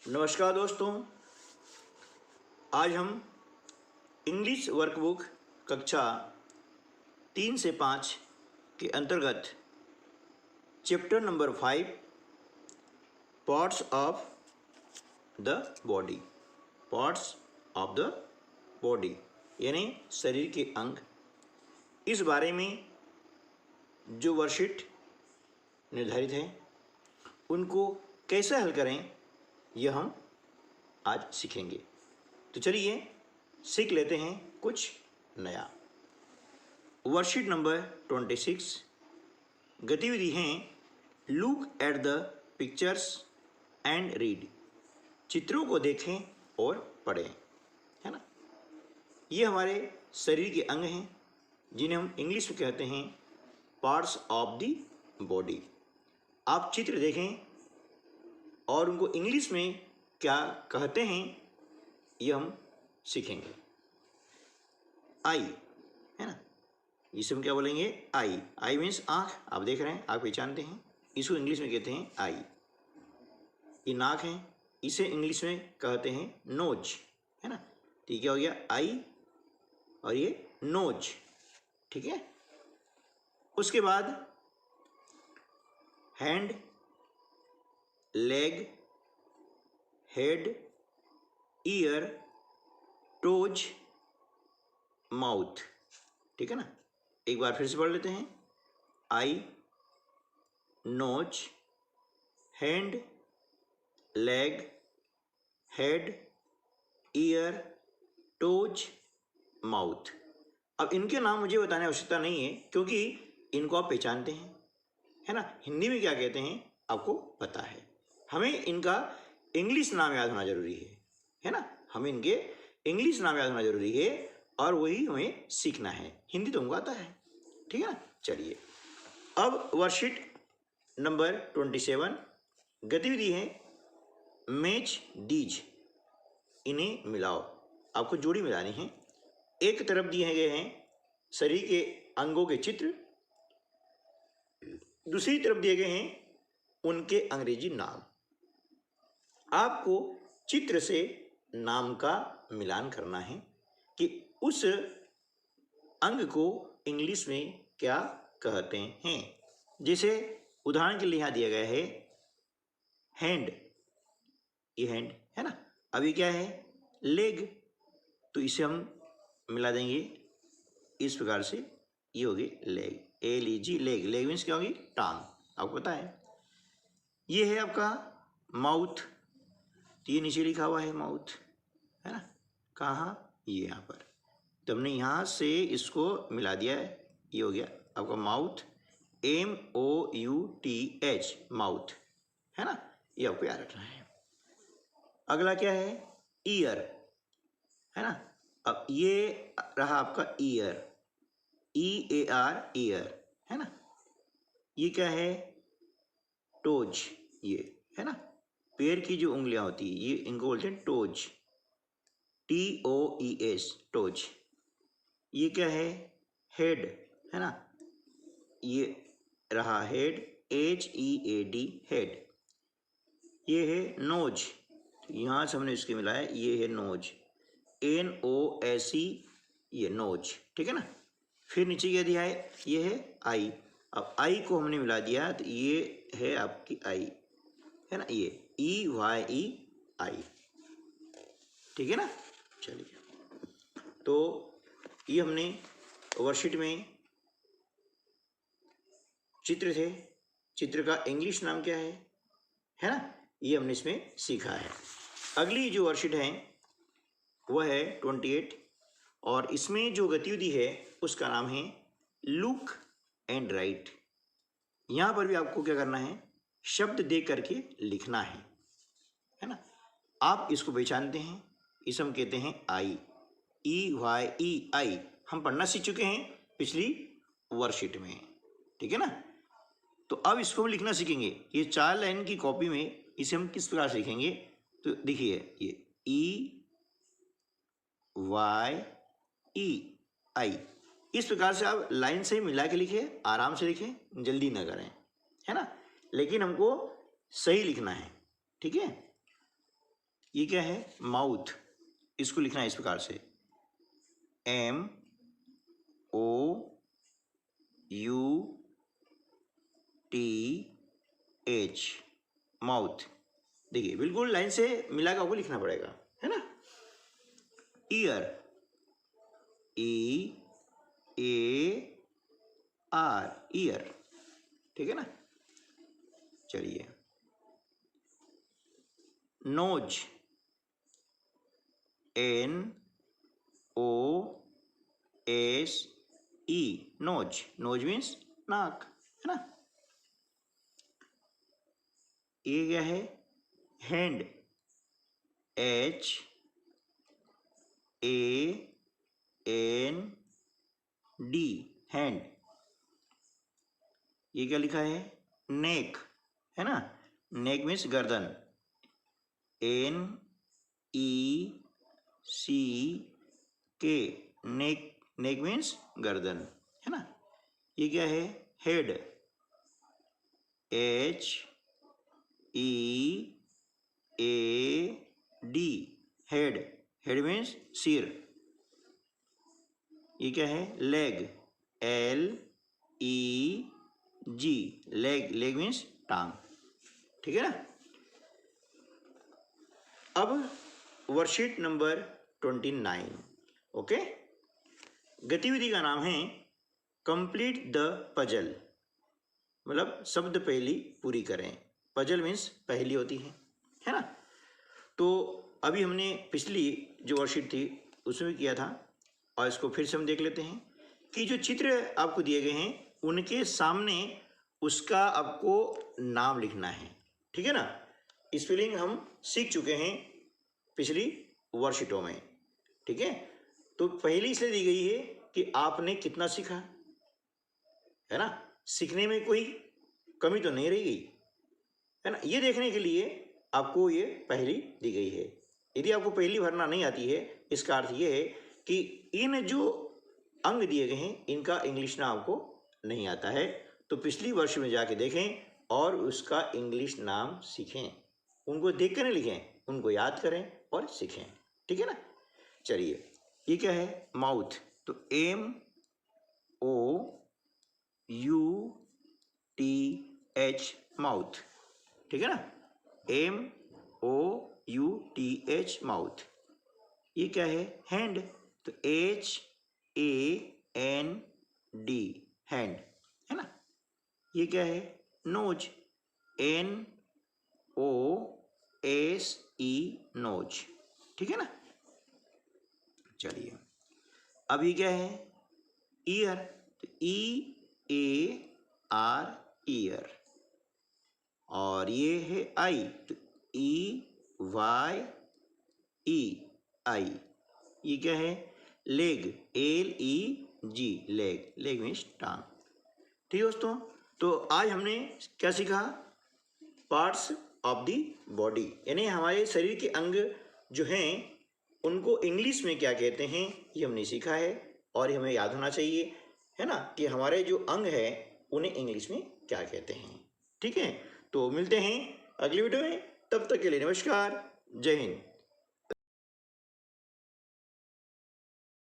नमस्कार दोस्तों, आज हम इंग्लिश वर्कबुक कक्षा 3 से 5 के अंतर्गत chapter number 5 parts of the body यानी शरीर के अंग, इस बारे में जो वर्कशीट निर्धारित है उनको कैसे हल करें यह हम आज सीखेंगे। तो चलिए सीख लेते हैं कुछ नया। वर्कशीट नंबर 26 गतिविधि हैं look at the pictures and read. चित्रों को देखें और पढ़ें, है ना। ये हमारे शरीर के अंग हैं जिन्हें हम इंग्लिश में कहते हैं पार्ट्स ऑफ द बॉडी। आप चित्र देखें और उनको इंग्लिश में क्या कहते हैं ये हम सीखेंगे। आई, है ना, इसे हम क्या बोलेंगे? आई मीन्स आँख। आप देख रहे हैं, आप पहचानते हैं, इसको इंग्लिश में कहते हैं आई। ये नाक है, इसे इंग्लिश में कहते हैं नोज, है ना। तो ये क्या हो गया? आई और ये नोज, ठीक है। उसके बाद hand, leg, head, ear, toes, mouth, ठीक है ना। एक बार फिर से पढ़ लेते हैं। Eye, nose, hand, leg, head, ear, toes, mouth. अब इनके नाम मुझे बताने की आवश्यकता नहीं है क्योंकि इनको आप पहचानते हैं, है ना। हिंदी में क्या कहते हैं आपको पता है। हमें इनका इंग्लिश नाम याद होना जरूरी है ना। हमें इनके इंग्लिश नाम याद होना जरूरी है और वही हमें सीखना है। हिंदी तो हमको आता है, ठीक है ना। चलिए अब वर्कशीट नंबर 27 गतिविधि है मैच डीज। इन्हें मिलाओ। आपको जोड़ी मिलानी है। एक तरफ दिए गए हैं शरीर के अंगों के चित्र, दूसरी तरफ दिए गए हैं उनके अंग्रेजी नाम। आपको चित्र से नाम का मिलान करना है कि उस अंग को इंग्लिश में क्या कहते हैं। जैसे उदाहरण के लिए यहाँ दिया गया है हैंड, ये हैंड है ना। अभी क्या है? लेग, तो इसे हम मिला देंगे इस प्रकार से, ये होगी leg, LEG, leg. Leg means क्या होगी? टांग, आपको पता है। ये है आपका माउथ, ये नीचे लिखा हुआ है माउथ, है ना। कहाँ? ये यहाँ पर। तो हमने यहाँ से इसको मिला दिया है, ये हो गया आपका माउथ, MOUTH, माउथ, है ना। ये आपको याद रखना है। अगला क्या है? ईयर, है ना। अब ये रहा आपका ईयर, EAR, ईयर, है ना। ये क्या है? टोज, ये है ना। पैर की जो उंगलियां होती है ये इनको बोलते हैं टोज, TOES, टोज। ये क्या है? हेड, है ना। ये रहा हेड, HEAD, हेड। ये है नोज, यहाँ से हमने इसके मिलाया, ये है नोज, NOSE, ये नोज, ठीक है ना। फिर नीचे क्या दिया है? ये है आई। अब आई को हमने मिला दिया तो ये है आपकी आई, है ना। ये EYEI, ठीक है ना। चलिए, तो ये हमने वर्कशीट में चित्र थे, चित्र का इंग्लिश नाम क्या है ना, ये हमने इसमें सीखा है। अगली जो वर्कशीट है वह है 28 और इसमें जो गतिविधि है उसका नाम है लुक एंड राइट। यहाँ पर भी आपको क्या करना है? शब्द दे करके लिखना है ना। आप इसको पहचानते हैं, इसे हम कहते हैं आई, EYEI। हम पढ़ना सीख चुके हैं पिछली वर्कशीट में, ठीक है ना। तो अब इसको हम लिखना सीखेंगे। ये 4 लाइन की कॉपी में इसे हम किस प्रकार सीखेंगे? तो देखिए, ये EYEI, इस प्रकार से आप लाइन से मिला के लिखें, आराम से लिखें, जल्दी ना करें, है ना। लेकिन हमको सही लिखना है, ठीक है। ये क्या है? माउथ। इसको लिखना है इस प्रकार से, MOUTH, माउथ। देखिए बिल्कुल लाइन से मिला के आपको लिखना पड़ेगा, है ना। ईयर, EAR, ईयर, ठीक है ना। चलिए, nose, NOSE, nose. Nose means नाक, है ना। ये क्या है? Hand, HAND, hand. ये क्या लिखा है? नेक, है ना। नेक मीन्स गर्दन, NECK, नेक। नेक मीन्स गर्दन, है ना। ये क्या है? Head, HEAD, head. Head means सिर। ये क्या है? Leg, LEG, leg. Leg means टांग, ठीक है ना। अब वर्कशीट नंबर 29, ओके। गतिविधि का नाम है कंप्लीट द पजल, मतलब शब्द पहेली पूरी करें। पजल मीन्स पहेली होती है ना। तो अभी हमने पिछली जो वर्कशीट थी उसमें किया था, और इसको फिर से हम देख लेते हैं कि जो चित्र आपको दिए गए हैं उनके सामने उसका आपको नाम लिखना है, ठीक है ना। स्पेलिंग हम सीख चुके हैं पिछली वर्कशीटों में, ठीक है। तो पहली इसलिए दी गई है कि आपने कितना सीखा, है ना। सीखने में कोई कमी तो नहीं रह गई, है ना। ये देखने के लिए आपको ये पहेली दी गई है। यदि आपको पहेली भरना नहीं आती है, इसका अर्थ ये है कि इन जो अंग दिए गए हैं इनका इंग्लिश नाम आपको नहीं आता है। तो पिछली वर्ष में जाके देखें और उसका इंग्लिश नाम सीखें। उनको देख कर नहीं लिखें, उनको याद करें और सीखें, ठीक है ना। चलिए, ये क्या है? माउथ। तो MOUTH, माउथ, ठीक है ना। MOUTH, mouth. ये क्या है? हैंड। तो HAND, हैंड, है ना। ये क्या है? नोज, NOSE, नोज, ठीक है ना। चलिए, अब ये क्या है? ईयर। तो EAR, ईयर। और ये है आई, तो EYE, आई। ये क्या है? Leg, LEG, leg. Leg means टांग, ठीक है दोस्तों। तो आज हमने क्या सीखा? पार्ट्स ऑफ द बॉडी, यानी हमारे शरीर के अंग जो हैं उनको इंग्लिश में क्या कहते हैं ये हमने सीखा है, और हमें याद होना चाहिए, है ना, कि हमारे जो अंग हैं उन्हें इंग्लिश में क्या कहते हैं, ठीक है। तो मिलते हैं अगली वीडियो में, तब तक के लिए नमस्कार, जय हिंद।